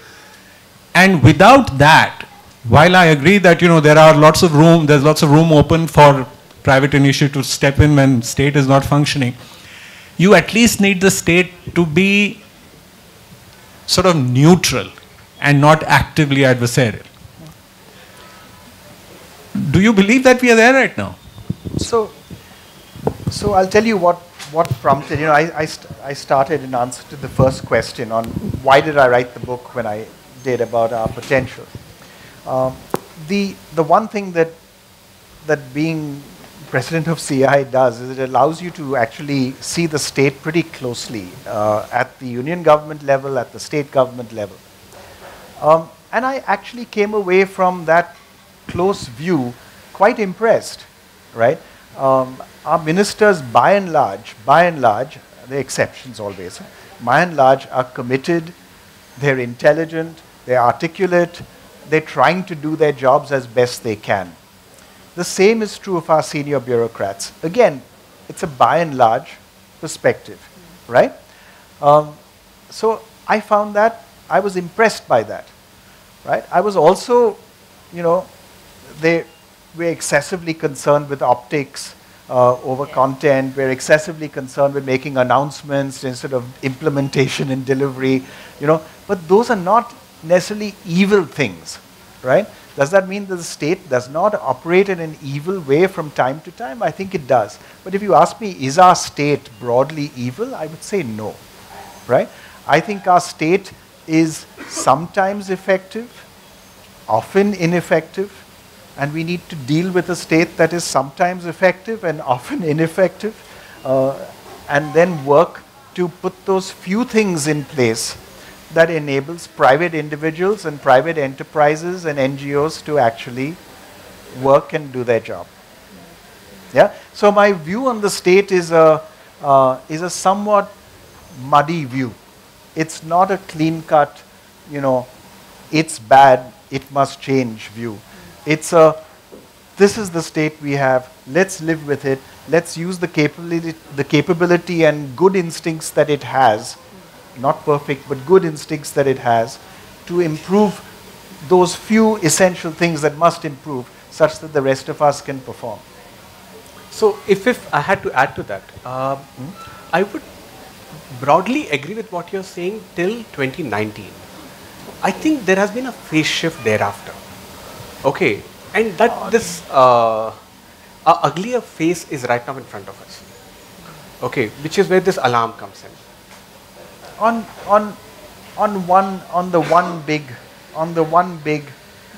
And without that, while I agree that, you know, there's lots of room open for private initiative to step in when state is not functioning, you at least need the state to be sort of neutral and not actively adversarial. Do you believe that we are there right now? So I'll tell you what prompted. You know, I started in answer to the first question on why did I write the book when I did about our potential. The one thing that being president of CI does is it allows you to actually see the state pretty closely at the union government level, at the state government level. And I actually came away from that close view quite impressed, right? Our ministers, by and large, there are exceptions always, by and large are committed, they're intelligent, they're articulate, they're trying to do their jobs as best they can. The same is true of our senior bureaucrats. Again, it's a by and large perspective, right? So I found that, I was impressed by that, right? I was also, you know, they were excessively concerned with optics over content. We're excessively concerned with making announcements instead of implementation and delivery, you know. But those are not necessarily evil things, right? Does that mean that the state does not operate in an evil way from time to time? I think it does. But if you ask me, is our state broadly evil? I would say no, right? I think our state is sometimes effective, often ineffective, and we need to deal with a state that is sometimes effective and often ineffective, and then work to put those few things in place that enables private individuals and private enterprises and NGOs to actually work and do their job. Yeah. So my view on the state is a somewhat muddy view. It's not a clean-cut, you know, it's bad, it must change view. It's a, this is the state we have, let's live with it, let's use the capability and good instincts that it has, not perfect, but good instincts that it has, to improve those few essential things that must improve, such that the rest of us can perform. So if I had to add to that, I would broadly agree with what you're saying till 2019. I think there has been a phase shift thereafter. Okay, and that this uglier phase is right now in front of us. Okay, which is where this alarm comes in. On the one big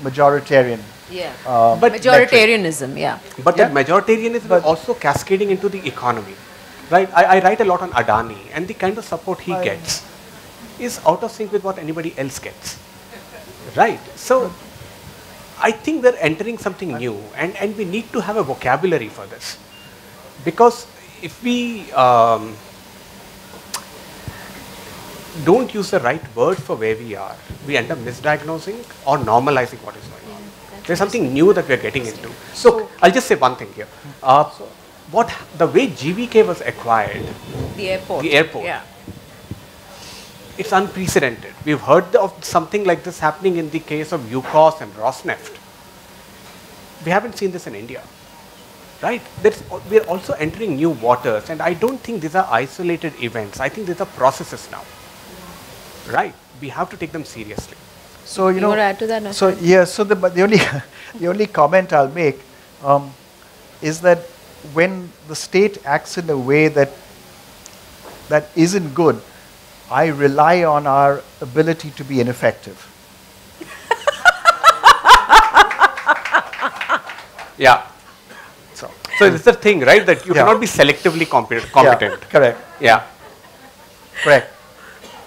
majoritarian. Yeah. But majoritarianism, yeah. But that majoritarianism is also cascading into the economy, right? I write a lot on Adani, and the kind of support he gets is out of sync with what anybody else gets, right? So I think we're entering something new, and we need to have a vocabulary for this, because if we don't use the right word for where we are, we end up misdiagnosing or normalizing what is going on. There's something new that we're getting into. So I'll just say one thing here. the way GVK was acquired, The airport. Yeah. It's unprecedented. We've heard of something like this happening in the case of UCOS and Rosneft. We haven't seen this in India, right? We're also entering new waters, and I don't think these are isolated events. I think these are processes now, right? We have to take them seriously. So, you want to add to that, Naushad? So, yeah, so the only, the only comment I'll make is that when the state acts in a way that isn't good, I rely on our ability to be ineffective. Yeah. So it's the thing, right? That you cannot be selectively competent. Yeah, correct. Yeah. Correct.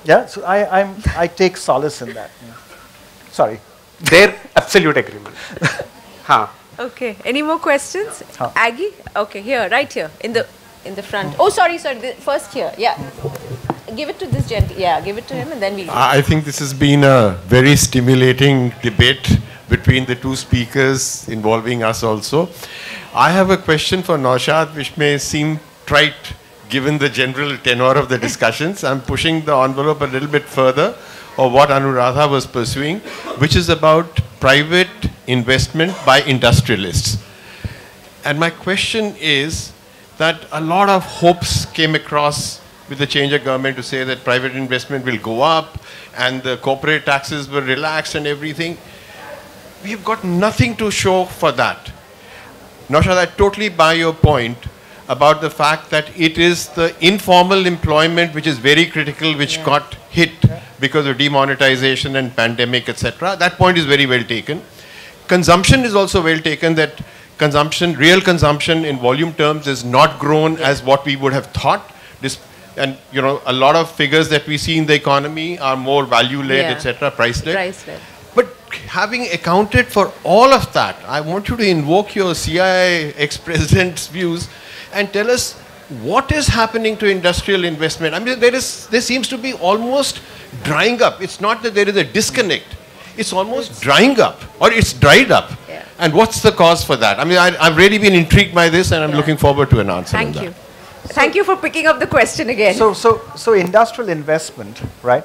Yeah. So I take solace in that. Yeah. Sorry. Their absolute agreement. Huh. Okay. Any more questions? Huh. Aggie? Okay, here, right here, in the front. Oh, sorry. First here. Yeah. Give it to this gentleman. Yeah, give it to him, and then we'll. I think this has been a very stimulating debate between the two speakers involving us also. I have a question for Naushad, which may seem trite given the general tenor of the discussions. I'm pushing the envelope a little bit further of what Anuradha was pursuing, which is about private investment by industrialists. And my question is that a lot of hopes came across with the change of government to say that private investment will go up and the corporate taxes were relaxed and everything. We've got nothing to show for that. Naushad, I totally buy your point about the fact that it is the informal employment which is very critical, which got hit because of demonetization and pandemic, etc. That point is very well taken. Consumption is also well taken, that real consumption in volume terms is not grown as what we would have thought. And you know, a lot of figures that we see in the economy are more value-led, etc., price-led. Price-led. But having accounted for all of that, I want you to invoke your CII ex-president's views and tell us what is happening to industrial investment. I mean, there seems to be almost drying up. It's not that there is a disconnect. It's almost drying up, or it's dried up. Yeah. And what's the cause for that? I mean, I've really been intrigued by this, and I'm looking forward to an answer on that. Thank you. Thank you for picking up the question again. So industrial investment, right,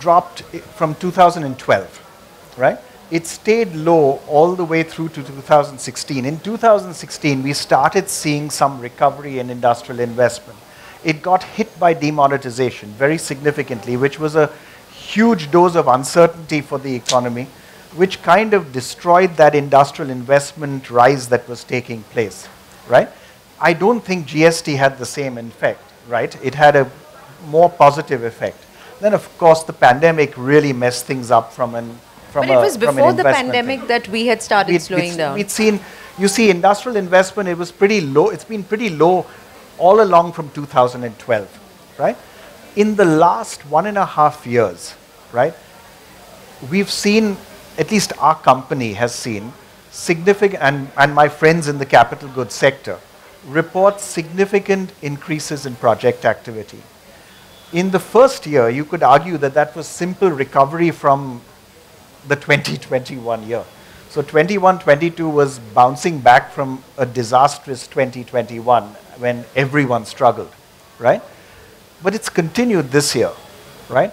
dropped from 2012, right? It stayed low all the way through to 2016. In 2016, we started seeing some recovery in industrial investment. It got hit by demonetization very significantly, which was a huge dose of uncertainty for the economy, which kind of destroyed that industrial investment rise that was taking place, right? I don't think GST had the same effect, right? It had a more positive effect. Then, of course, the pandemic really messed things up But it was before the pandemic that we had started slowing down. We'd seen, you see, industrial investment, it was pretty low. It's been pretty low all along from 2012, right? In the last 1.5 years, right, we've seen, at least our company has seen, significant, and my friends in the capital goods sector, report significant increases in project activity. In the first year, you could argue that that was simple recovery from the 2021 year. So 21-22 was bouncing back from a disastrous 2021 when everyone struggled, right? But it's continued this year, right?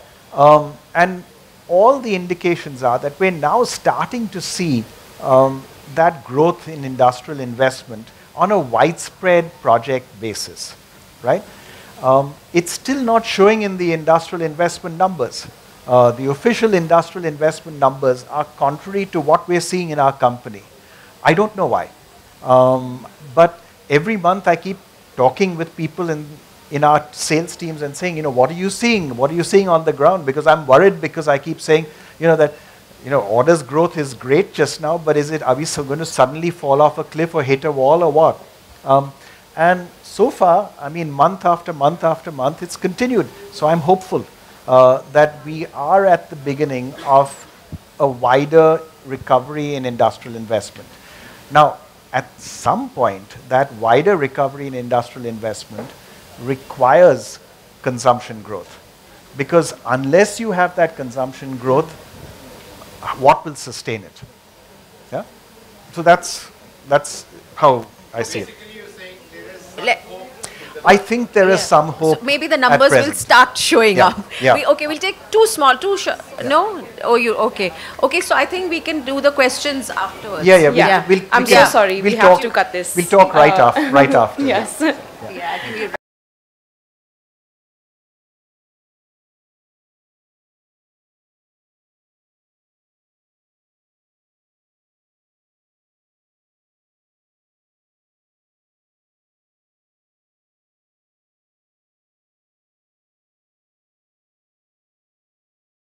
And all the indications are that we're now starting to see that growth in industrial investment on a widespread project basis, right? It's still not showing in the industrial investment numbers. The official industrial investment numbers are contrary to what we're seeing in our company. I don't know why. But every month I keep talking with people in our sales teams and saying, you know, what are you seeing? What are you seeing on the ground? Because I'm worried, because I keep saying, you know, that, you know, orders growth is great just now, but are we going to suddenly fall off a cliff or hit a wall or what? And so far, I mean, month after month after month, it's continued. So I'm hopeful that we are at the beginning of a wider recovery in industrial investment. Now, at some point, that wider recovery in industrial investment requires consumption growth. Because unless you have that consumption growth, what will sustain it? Yeah? So that's how I see it. Basically, you're saying I think there is some hope. So maybe the numbers will start showing up. Yeah. We'll take no? Oh, okay. Okay, so I think we can do the questions afterwards. Yeah. I'm so sorry. We have to cut this. We'll talk right after. Yes. Yeah, I think we're